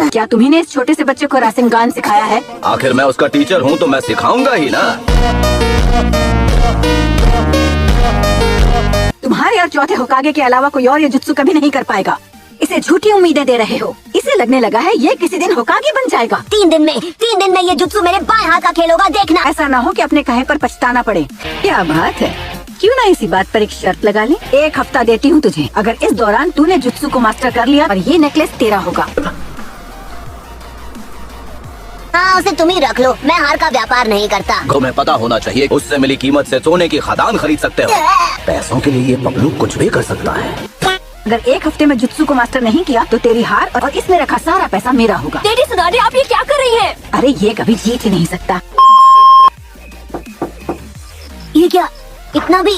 क्या तुम्ही ने इस छोटे से बच्चे को रासेनगान सिखाया है? आखिर मैं उसका टीचर हूँ तो मैं सिखाऊंगा ही ना। तुम्हारे और चौथे होकागे के अलावा कोई और ये जुत्सु कभी नहीं कर पाएगा। इसे झूठी उम्मीदें दे रहे हो। इसे लगने लगा है ये किसी दिन होकागे बन जाएगा। 3 दिन में ये जुत्सु मेरे बाएं हाथ का खेल होगा, देखना। ऐसा ना हो कि अपने कहे पर पछताना पड़े। क्या बात है, क्यों ना इसी बात पर एक शर्त लगा ले। 1 हफ्ता देती हूँ तुझे, अगर इस दौरान तूने जुत्सु को मास्टर कर लिया और ये नेकलेस तेरा होगा। हाँ, उसे तुम ही रख लो, मैं हार का व्यापार नहीं करता। तुम्हें पता होना चाहिए, उससे मिली कीमत से सोने की खदान खरीद सकते हो। पैसों के लिए ये पगलू कुछ भी कर सकता है। अगर 1 हफ्ते में जुत्सु को मास्टर नहीं किया तो तेरी हार और इसमें रखा सारा पैसा मेरा होगा। लेडी सुनाडे, आप ये क्या कर रही हैं? अरे ये कभी जीत ही नहीं सकता। ये क्या इतना भी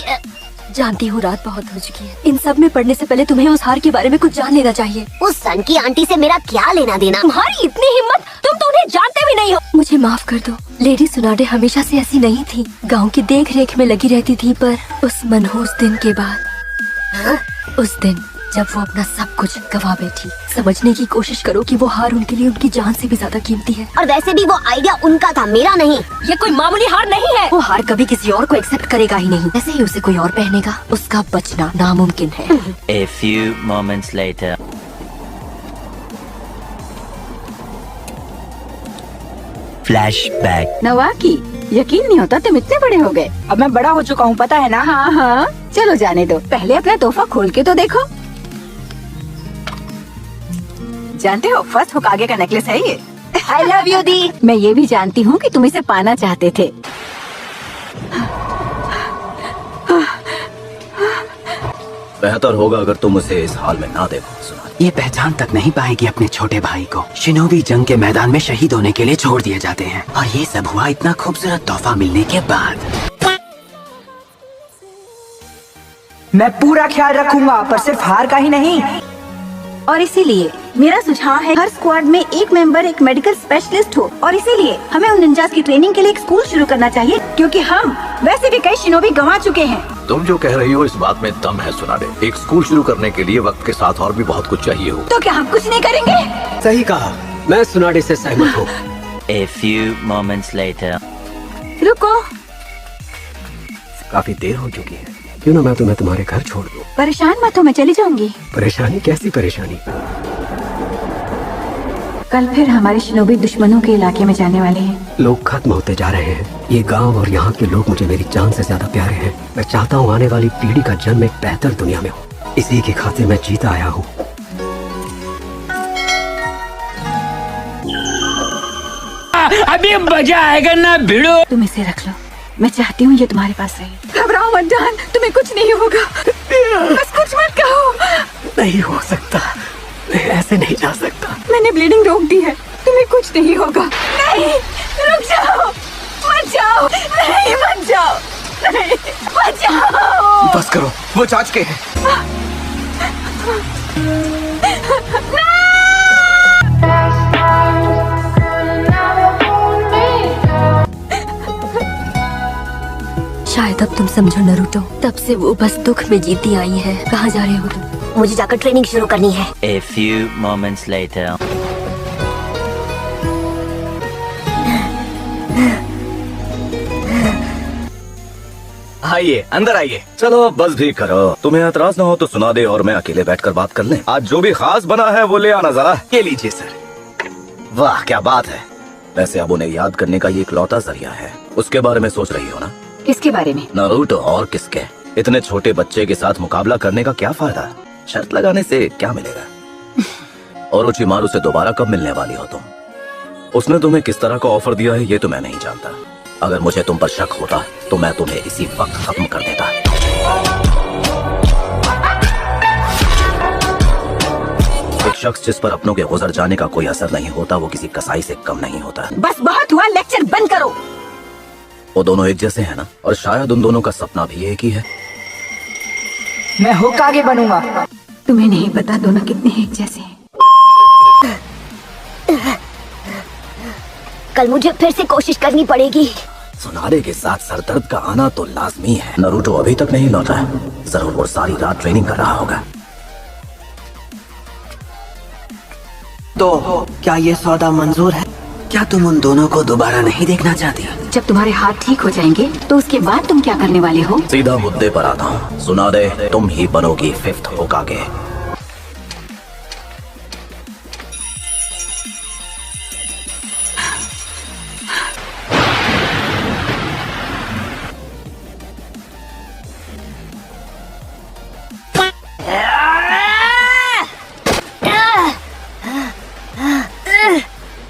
जानती हूँ रात बहुत हो चुकी है। इन सब में पढ़ने से पहले तुम्हें उस हार के बारे में कुछ जान लेना चाहिए। उस सन की आंटी से मेरा क्या लेना देना? तुम्हारी इतनी हिम्मत, तुम तो उन्हें जानते भी नहीं हो। मुझे माफ कर दो, लेडी सुनाडे हमेशा से ऐसी नहीं थी। गांव की देख रेख में लगी रहती थी, पर उस मनहूस दिन के बाद, उस दिन जब वो अपना सब कुछ गवा बैठी, समझने की कोशिश करो कि वो हार उनके लिए उनकी जान से भी ज्यादा कीमती है। और वैसे भी वो आइडिया उनका था, मेरा नहीं। ये कोई मामूली हार नहीं है। वो हार कभी किसी और को एक्सेप्ट करेगा ही नहीं। ऐसे ही उसे कोई और पहनेगा, उसका बचना नामुमकिन है। A few moments later. Flashback. नवाकी, यकीन नहीं होता तुम इतने बड़े हो गए। अब मैं बड़ा हो चुका हूँ, पता है ना? हाँ हाँ, चलो जाने दो, पहले अपना तोहफा खोल के तो देखो। जानते हो, फर्स्ट होकागे का नेकलेस है ये। आई लव यू दी। मैं ये भी जानती हूँ कि तुम इसे पाना चाहते थे। बेहतर होगा अगर तुम उसे इस हाल में ना देखो। सुना, ये पहचान तक नहीं पाएगी अपने छोटे भाई को। शिनोबी जंग के मैदान में शहीद होने के लिए छोड़ दिए जाते हैं, और ये सब हुआ इतना खूबसूरत तोहफा मिलने के बाद। मैं पूरा ख्याल रखूंगा, पर सिर्फ हार का ही नहीं। और इसीलिए मेरा सुझाव है, हर स्क्वाड में एक मेंबर एक मेडिकल स्पेशलिस्ट हो। और इसीलिए हमें उन निंजास की ट्रेनिंग के लिए एक स्कूल शुरू करना चाहिए, क्योंकि हम वैसे भी कई शिनोबी गंवा चुके हैं। तुम जो कह रही हो इस बात में दम है सुनाडे। एक स्कूल शुरू करने के लिए वक्त के साथ और भी बहुत कुछ चाहिए हो। तो क्या हम कुछ नहीं करेंगे? सही कहा, मैं सुनाडे से सहमत हूँ। A few moments later. रुको, काफी देर हो चुकी है, क्यों ना मैं तुम्हें तुम्हारे घर छोड़ दूँ। परेशान मत हो, मैं चली जाऊंगी। परेशानी? कैसी परेशानी? कल फिर हमारे शिनोबी दुश्मनों के इलाके में जाने वाले हैं। लोग खत्म होते जा रहे हैं। ये गांव और यहाँ के लोग मुझे मेरी जान से ज्यादा प्यारे हैं। मैं चाहता हूँ आने वाली पीढ़ी का जन्म एक बेहतर दुनिया में हो। इसी की खातिर मैं जीता आया हूँ। अभी मजा आएगा ना भिड़ो। तुम इसे रख लो, मैं चाहती हूँ ये तुम्हारे पास रहे। घबराओ मत जान, तुम्हें कुछ नहीं होगा। बस कुछ मत कहो। नहीं हो सकता, मैं ऐसे नहीं जा सकता। मैंने ब्लीडिंग रोक दी है, तुम्हें कुछ नहीं होगा। नहीं, रुक जाओ, मत जाओ, नहीं मत जाओ, नहीं मत जाओ। बस करो, वो चाच के हैं। शायद अब तुम समझो नरूटो, तब से वो बस दुख में जीती आई है। कहाँ जा रहे हो तुम? मुझे जाकर ट्रेनिंग शुरू करनी है। A few moments later. आइए, अंदर आइए। चलो बस भी करो, तुम्हें एतराज ना हो तो सुना दे और मैं अकेले बैठकर बात कर लें। आज जो भी खास बना है वो ले आना जरा। ये लीजिए सर। वाह क्या बात है। वैसे अब उन्हें याद करने का ये इकलौता जरिया है। उसके बारे में सोच रही हो ना? किसके बारे में? नारुतो, और किसके। इतने छोटे बच्चे के साथ मुकाबला करने का क्या फायदा? शर्त लगाने से क्या मिलेगा? और उचिमारू से दोबारा कब मिलने वाली हो तुम? उसने तुम्हें किस तरह का ऑफर दिया है ये तो मैं नहीं जानता। अगर मुझे तुम पर शक होता तो मैं तुम्हें इसी वक्त खत्म कर देता। एक शख्स जिस पर अपनों के गुजर जाने का कोई असर नहीं होता, वो किसी कसाई से कम नहीं होता। बस बहुत हुआ, लेक्चर बंद करो। वो दोनों एक जैसे हैं ना, और शायद उन दोनों का सपना भी एक ही है। मैं होकागे बनूंगा। तुम्हें नहीं पता दोनों कितने एक जैसे हैं। कल मुझे फिर से कोशिश करनी पड़ेगी। सुनारे के साथ सरदर्द का आना तो लाजमी है। नारुतो अभी तक नहीं लौटा है, जरूर वो सारी रात ट्रेनिंग कर रहा होगा। तो क्या ये सौदा मंजूर है? क्या तुम उन दोनों को दोबारा नहीं देखना चाहती? जब तुम्हारे हाथ ठीक हो जाएंगे तो उसके बाद तुम क्या करने वाले हो? सीधा मुद्दे पर आता हूँ। सुना दे, तुम ही बनोगी 5th होकागे।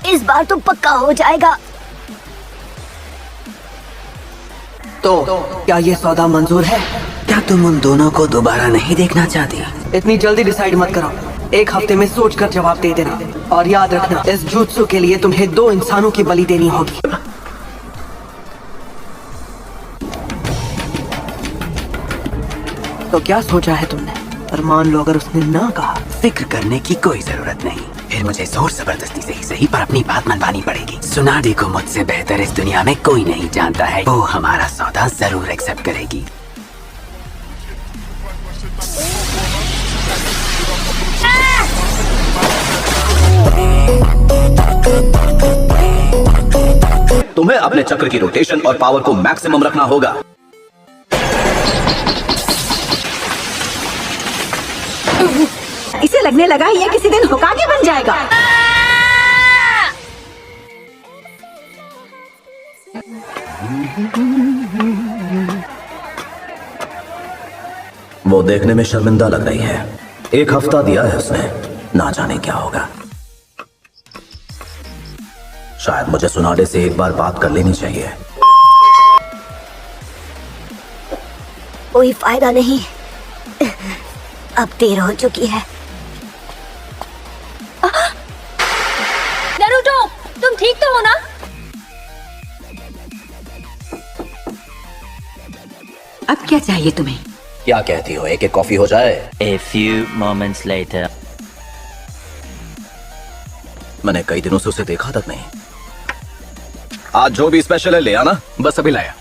इस बार तो पक्का हो जाएगा। तो क्या ये सौदा मंजूर है? क्या तुम उन दोनों को दोबारा नहीं देखना चाहती? इतनी जल्दी डिसाइड मत करो, 1 हफ्ते में सोचकर जवाब दे देना। और याद रखना, इस जुत्सु के लिए तुम्हें 2 इंसानों की बलि देनी होगी। तो क्या सोचा है तुमने? और मान लो अगर उसने ना कहा? फिक्र करने की कोई जरूरत नहीं। फिर मुझे जोर जबरदस्ती से ही सही पर अपनी बात मनवानी पड़ेगी। सुनाडे को मुझसे बेहतर इस दुनिया में कोई नहीं जानता है। वो हमारा सौदा जरूर एक्सेप्ट करेगी। तुम्हें अपने चक्र की रोटेशन और पावर को मैक्सिमम रखना होगा। इसे लगने लगा ये किसी दिन होकागे बन जाएगा। वो देखने में शर्मिंदा लग रही है। 1 हफ्ता दिया है उसने, ना जाने क्या होगा। शायद मुझे सुनाडे से एक बार बात कर लेनी चाहिए। कोई फायदा नहीं, अब देर हो चुकी है। नारुतो, तुम ठीक तो हो ना? अब क्या चाहिए तुम्हें? क्या कहती हो, एक कॉफी हो जाए? A few moments later. मैंने कई दिनों से उसे देखा तक नहीं। आज जो भी स्पेशल है ले आना। बस अभी लाया।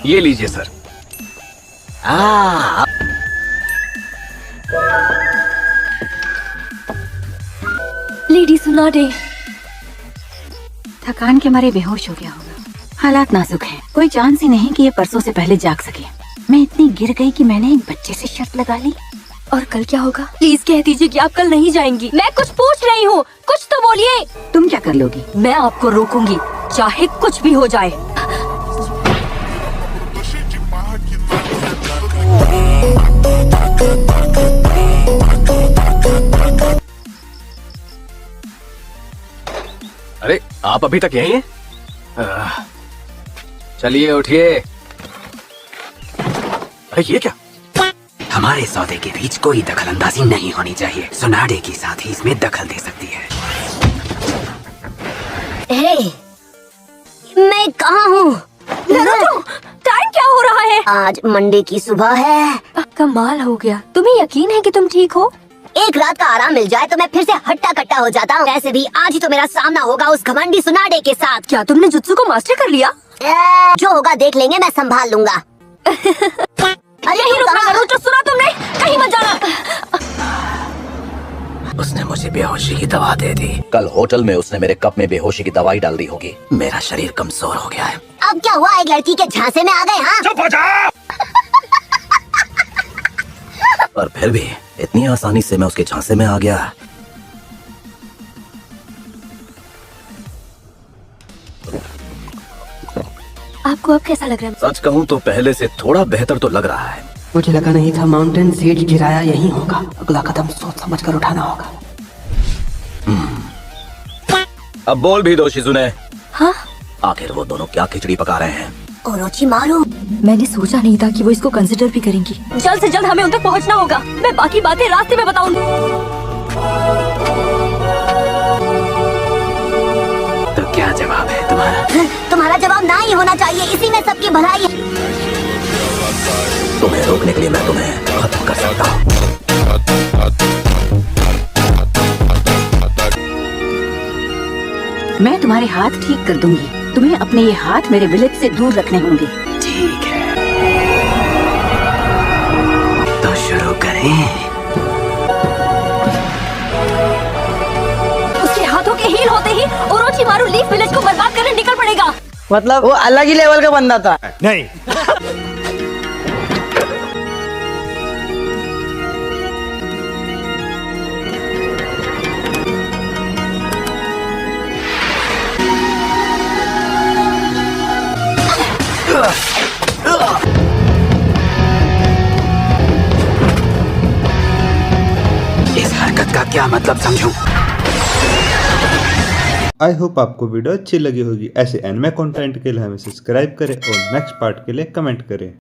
ये लीजिए सर। लेडी सुनाडे। थकान के मारे बेहोश हो गया होगा। हालात नाजुक हैं। कोई चांस ही नहीं कि ये परसों से पहले जाग सके। मैं इतनी गिर गई कि मैंने एक बच्चे से शर्त लगा ली। और कल क्या होगा? प्लीज कह दीजिए कि आप कल नहीं जाएंगी। मैं कुछ पूछ रही हूँ, कुछ तो बोलिए। तुम क्या कर लोगी? मैं आपको रोकूंगी, चाहे कुछ भी हो जाए। अरे आप अभी तक यहीं हैं? चलिए उठिए। अरे ये क्या? हमारे सौदे के बीच कोई दखलंदाजी नहीं होनी चाहिए। सुनाडे के साथ ही इसमें दखल दे सकती है। हे, मैं कहाँ हूँ? टाइम क्या हो रहा है? आज मंडे की सुबह है। कमाल हो गया। तुम्हें यकीन है कि तुम ठीक हो? एक रात का आराम मिल जाए तो मैं फिर से हट्टा कट्टा हो जाता हूँ। ऐसे भी आज ही तो मेरा सामना होगा उस घमंडी सुनाडे के साथ। क्या तुमने जुत्सु को मास्टर कर लिया? जो होगा देख लेंगे, मैं संभाल लूंगा। अरे यही रुकना नारुतो, सुना तुमने? कहीं मत जाना। उसने मुझे बेहोशी की दवा दे दी। कल होटल में उसने मेरे कप में बेहोशी की दवाई डाल दी होगी। मेरा शरीर कमजोर हो गया है। अब क्या हुआ, एक लड़की के झांसे में आ गए? हाँ, चुप हो जा। पर फिर भी इतनी आसानी से मैं उसके झांसे में आ गया। आपको अब कैसा लग रहा है? सच कहूँ तो पहले से थोड़ा बेहतर तो लग रहा है। मुझे लगा नहीं था माउंटेन सीड गिराया यही होगा। अगला कदम सोच समझ कर उठाना होगा। अब बोल भी दो शिजुने। हाँ? आखिर वो दोनों क्या खिचड़ी पका रहे हैं? ओरोचिमारू, मैंने सोचा नहीं था कि वो इसको कंसिडर भी करेंगी। जल्द से जल्द हमें उन तक पहुंचना होगा। मैं बाकी बातें रास्ते में बताऊंगी। तो क्या जवाब है तुम्हारा? तुम्हारा जवाब ना ही होना चाहिए। इसी में सबकी भलाई है। तुम्हें रोकने के लिए मैं तुम्हें खत्म कर सकता हूँ। मैं तुम्हारे हाथ ठीक कर दूंगी। तुम्हें अपने ये हाथ मेरे विलेज से दूर रखने होंगे। ठीक है। उसके हाथों के हील होते ही ओरोचिमारू लीफ विलेज को बर्बाद करने निकल पड़ेगा। मतलब वो अलग ही लेवल का बंदा था। नहीं। इस हरकत का क्या मतलब समझूं? आई होप आपको वीडियो अच्छी लगी होगी। ऐसे एनिमे कंटेंट के लिए हमें सब्सक्राइब करें और नेक्स्ट पार्ट के लिए कमेंट करें।